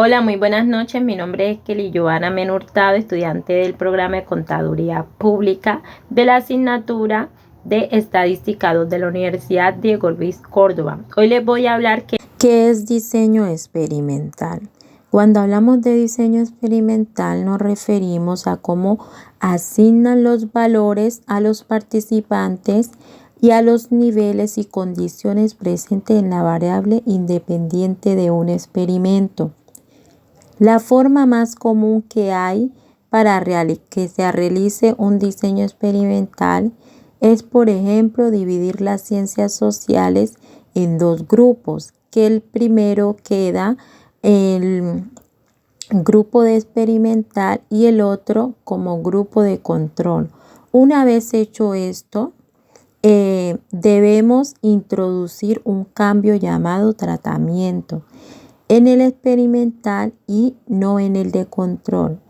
Hola, muy buenas noches. Mi nombre es Kelly Joana Mena Hurtado, estudiante del programa de Contaduría Pública de la asignatura de Estadística 2 de la Universidad Diego Luis Córdoba. Hoy les voy a hablar ¿qué es diseño experimental? Cuando hablamos de diseño experimental nos referimos a cómo asignan los valores a los participantes y a los niveles y condiciones presentes en la variable independiente de un experimento. La forma más común que hay para que se realice un diseño experimental es, por ejemplo, dividir las ciencias sociales en dos grupos, que el primero queda el grupo de experimental y el otro como grupo de control. Una vez hecho esto, debemos introducir un cambio llamado tratamiento en el experimental y no en el de control.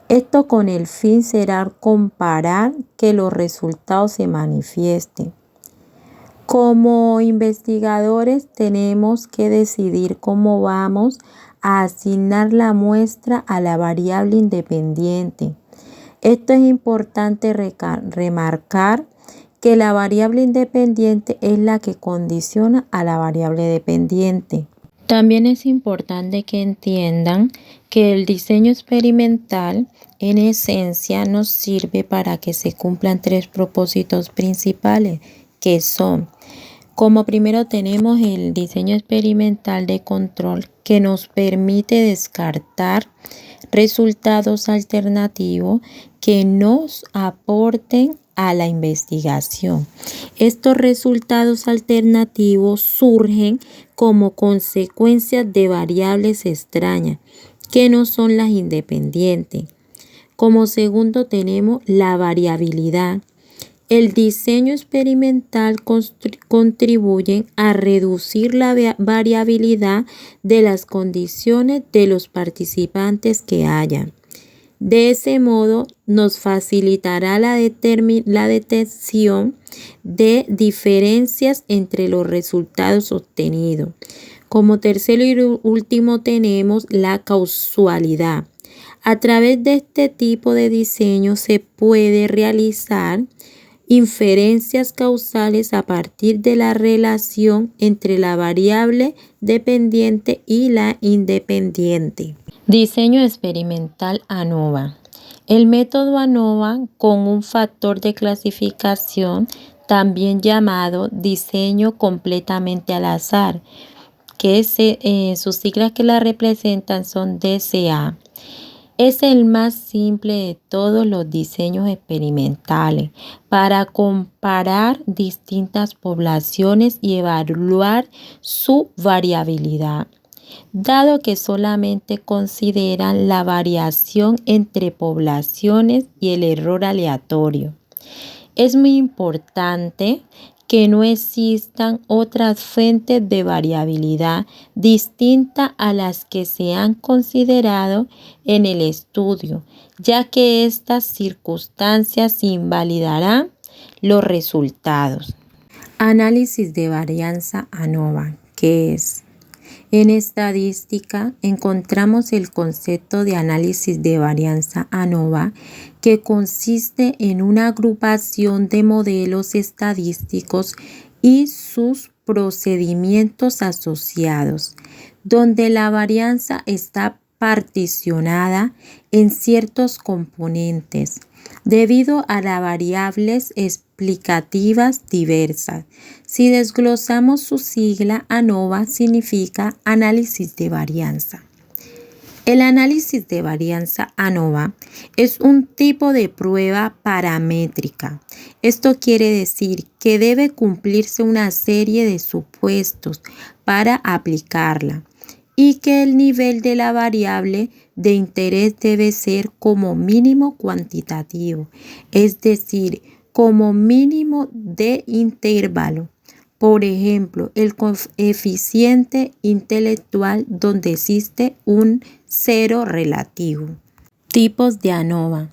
Esto con el fin será comparar que los resultados se manifiesten. Como investigadores tenemos que decidir cómo vamos a asignar la muestra a la variable independiente. Esto es importante remarcar que la variable independiente es la que condiciona a la variable dependiente. También es importante que entiendan que el diseño experimental en esencia nos sirve para que se cumplan tres propósitos principales, que son, como primero tenemos el diseño experimental de control, que nos permite descartar resultados alternativos que nos aporten a la investigación. Estos resultados alternativos surgen como consecuencias de variables extrañas, que no son las independientes. Como segundo tenemos la variabilidad. El diseño experimental contribuye a reducir la variabilidad de las condiciones de los participantes que haya. De ese modo, nos facilitará la detección de diferencias entre los resultados obtenidos. Como tercero y último tenemos la causalidad. A través de este tipo de diseño se puede realizar inferencias causales a partir de la relación entre la variable dependiente y la independiente. Diseño experimental ANOVA. El método ANOVA con un factor de clasificación, también llamado diseño completamente al azar, que sus siglas que la representan son DCA. Es el más simple de todos los diseños experimentales para comparar distintas poblaciones y evaluar su variabilidad, dado que solamente consideran la variación entre poblaciones y el error aleatorio. Es muy importante que no existan otras fuentes de variabilidad distintas a las que se han considerado en el estudio, ya que estas circunstancias invalidarán los resultados. Análisis de varianza ANOVA, ¿qué es? En estadística encontramos el concepto de análisis de varianza ANOVA, que consiste en una agrupación de modelos estadísticos y sus procedimientos asociados, donde la varianza está particionada en ciertos componentes debido a las variables explicativas diversas. Si desglosamos su sigla, ANOVA significa análisis de varianza. El análisis de varianza ANOVA es un tipo de prueba paramétrica. Esto quiere decir que debe cumplirse una serie de supuestos para aplicarla y que el nivel de la variable de interés debe ser como mínimo cuantitativo, es decir, como mínimo de intervalo. Por ejemplo, el coeficiente intelectual donde existe un cero relativo. Tipos de ANOVA.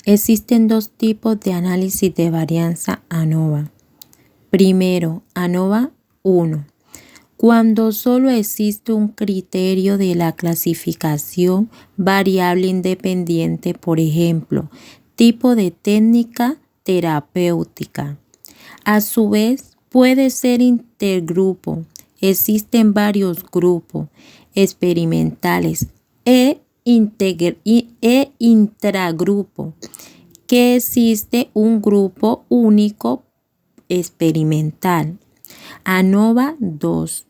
Existen dos tipos de análisis de varianza ANOVA. Primero, ANOVA 1. Cuando solo existe un criterio de la clasificación variable independiente, por ejemplo, tipo de técnica terapéutica. A su vez, puede ser intergrupo. Existen varios grupos experimentales e intragrupo, que existe un grupo único experimental. ANOVA 2.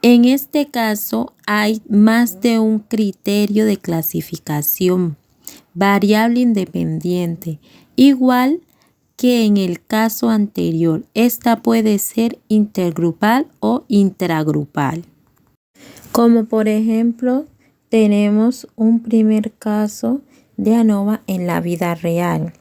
En este caso hay más de un criterio de clasificación variable independiente, igual que en el caso anterior. Esta puede ser intergrupal o intragrupal. Como por ejemplo, tenemos un primer caso de ANOVA en la vida real.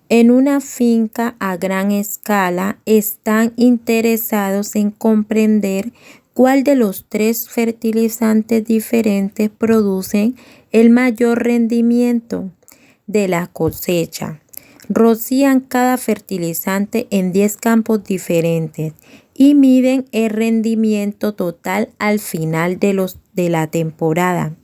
En una finca a gran escala están interesados en comprender cuál de los 3 fertilizantes diferentes producen el mayor rendimiento de la cosecha. Rocían cada fertilizante en 10 campos diferentes y miden el rendimiento total al final de la temporada.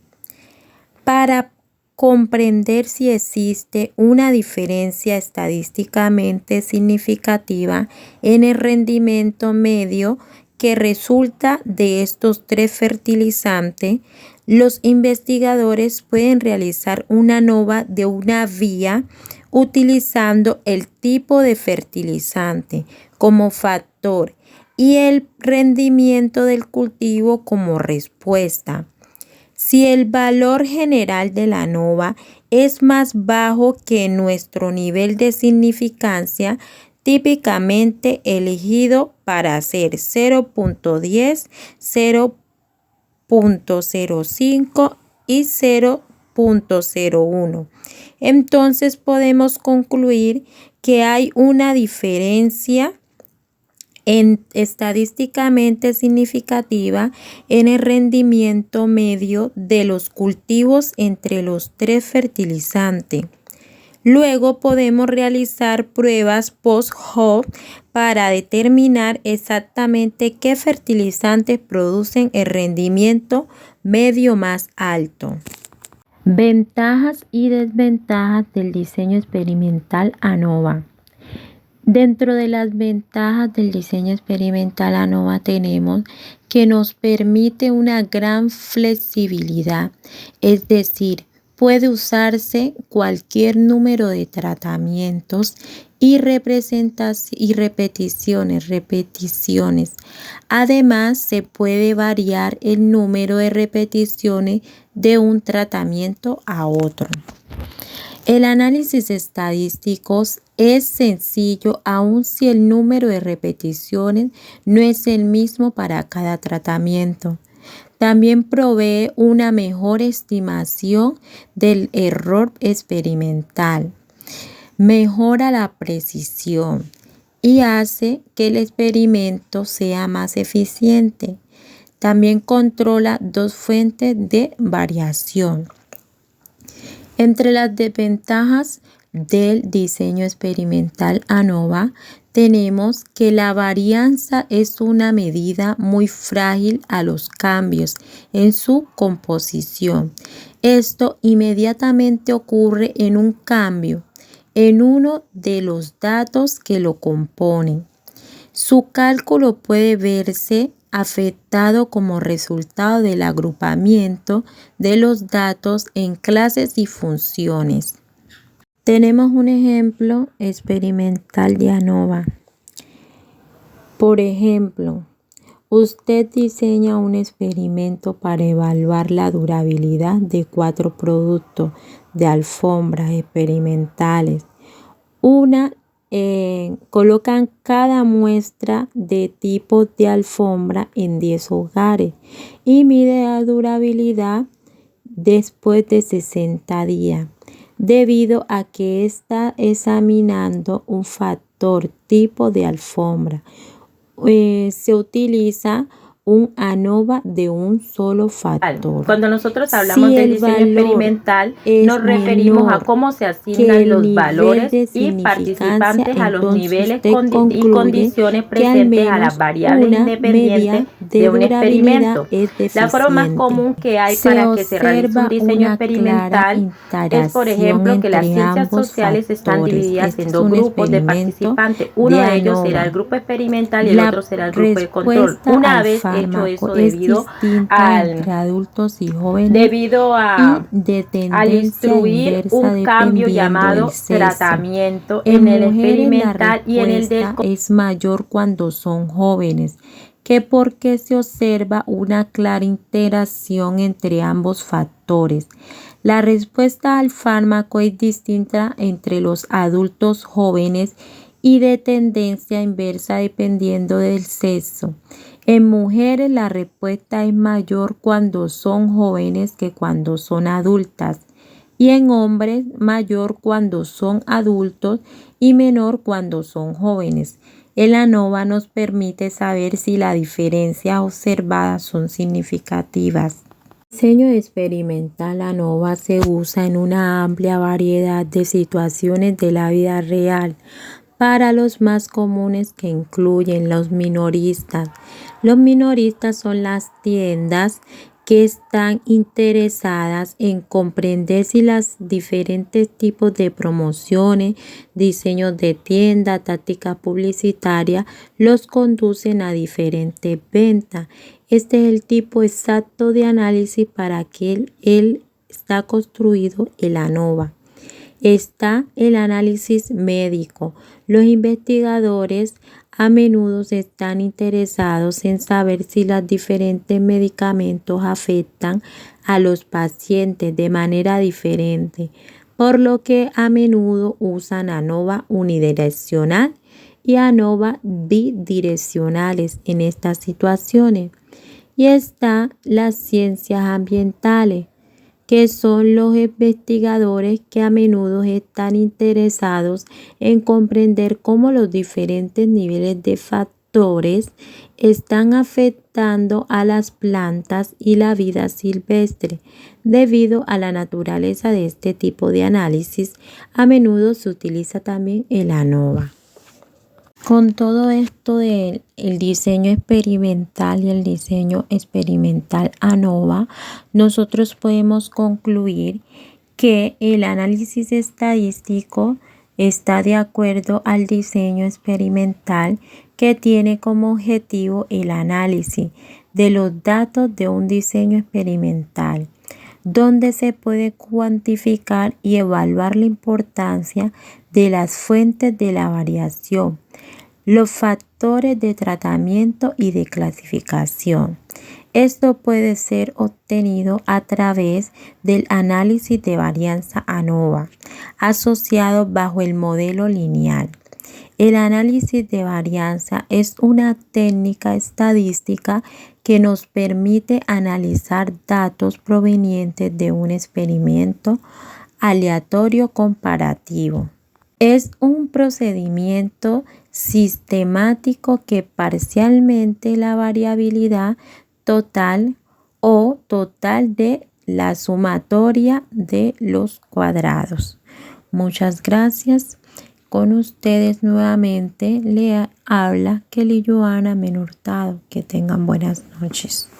Para comprender si existe una diferencia estadísticamente significativa en el rendimiento medio que resulta de estos 3 fertilizantes, los investigadores pueden realizar una ANOVA de una vía utilizando el tipo de fertilizante como factor y el rendimiento del cultivo como respuesta. Si el valor general de la ANOVA es más bajo que nuestro nivel de significancia, típicamente elegido para ser 0.10, 0.05 y 0.01. Entonces podemos concluir que hay una diferencia estadísticamente significativa en el rendimiento medio de los cultivos entre los 3 fertilizantes. Luego podemos realizar pruebas post-hoc para determinar exactamente qué fertilizantes producen el rendimiento medio más alto. Ventajas y desventajas del diseño experimental ANOVA. Dentro de las ventajas del diseño experimental ANOVA tenemos que nos permite una gran flexibilidad, es decir, puede usarse cualquier número de tratamientos y repeticiones. Además, se puede variar el número de repeticiones de un tratamiento a otro. El análisis estadístico es sencillo aun si el número de repeticiones no es el mismo para cada tratamiento. También provee una mejor estimación del error experimental, mejora la precisión y hace que el experimento sea más eficiente. También controla 2 fuentes de variación. Entre las desventajas del diseño experimental ANOVA tenemos que la varianza es una medida muy frágil a los cambios en su composición. Esto inmediatamente ocurre en un cambio en uno de los datos que lo componen. Su cálculo puede verse afectado como resultado del agrupamiento de los datos en clases y funciones. Tenemos un ejemplo experimental de ANOVA. Por ejemplo, usted diseña un experimento para evaluar la durabilidad de 4 productos de alfombras experimentales. Colocan cada muestra de tipo de alfombra en 10 hogares y mide la durabilidad después de 60 días, debido a que está examinando un factor tipo de alfombra. Se utiliza un ANOVA de un solo factor. Cuando nosotros hablamos de diseño experimental, nos referimos a cómo se asignan los valores y participantes a los niveles y condiciones presentes a las variables independientes de un experimento. La forma más común que hay para que se realice un diseño experimental es, por ejemplo, que las ciencias sociales están divididas en dos grupos de participantes. Uno de ellos será el grupo experimental y el otro será el grupo de control. Una vez hecho eso, debido al instruir un cambio llamado tratamiento en el experimental y en el del control, es mayor cuando son jóvenes, que porque se observa una clara interacción entre ambos factores. La respuesta al fármaco es distinta entre los adultos jóvenes y de tendencia inversa dependiendo del sexo. En mujeres la respuesta es mayor cuando son jóvenes que cuando son adultas, y en hombres mayor cuando son adultos y menor cuando son jóvenes. El ANOVA nos permite saber si las diferencias observadas son significativas. El diseño experimental ANOVA se usa en una amplia variedad de situaciones de la vida real. Para los más comunes, que incluyen los minoristas. Los minoristas son las tiendas que están interesadas en comprender si los diferentes tipos de promociones, diseños de tienda, tácticas publicitarias los conducen a diferentes ventas. Este es el tipo exacto de análisis para que él está construido el ANOVA. Está el análisis médico. Los investigadores a menudo están interesados en saber si los diferentes medicamentos afectan a los pacientes de manera diferente, por lo que a menudo usan ANOVA unidireccional y ANOVA bidireccionales en estas situaciones. Y están las ciencias ambientales, que son los investigadores que a menudo están interesados en comprender cómo los diferentes niveles de factores están afectando a las plantas y la vida silvestre. Debido a la naturaleza de este tipo de análisis, a menudo se utiliza también el ANOVA. Con todo esto del diseño experimental y el diseño experimental ANOVA, nosotros podemos concluir que el análisis estadístico está de acuerdo al diseño experimental, que tiene como objetivo el análisis de los datos de un diseño experimental, donde se puede cuantificar y evaluar la importancia de las fuentes de la variación, los factores de tratamiento y de clasificación. Esto puede ser obtenido a través del análisis de varianza ANOVA, asociado bajo el modelo lineal. El análisis de varianza es una técnica estadística que nos permite analizar datos provenientes de un experimento aleatorio comparativo. Es un procedimiento sistemático que parcialmente la variabilidad total o total de la sumatoria de los cuadrados. Muchas gracias. Con ustedes nuevamente le habla Kelly Joana Menurtado. Que tengan buenas noches.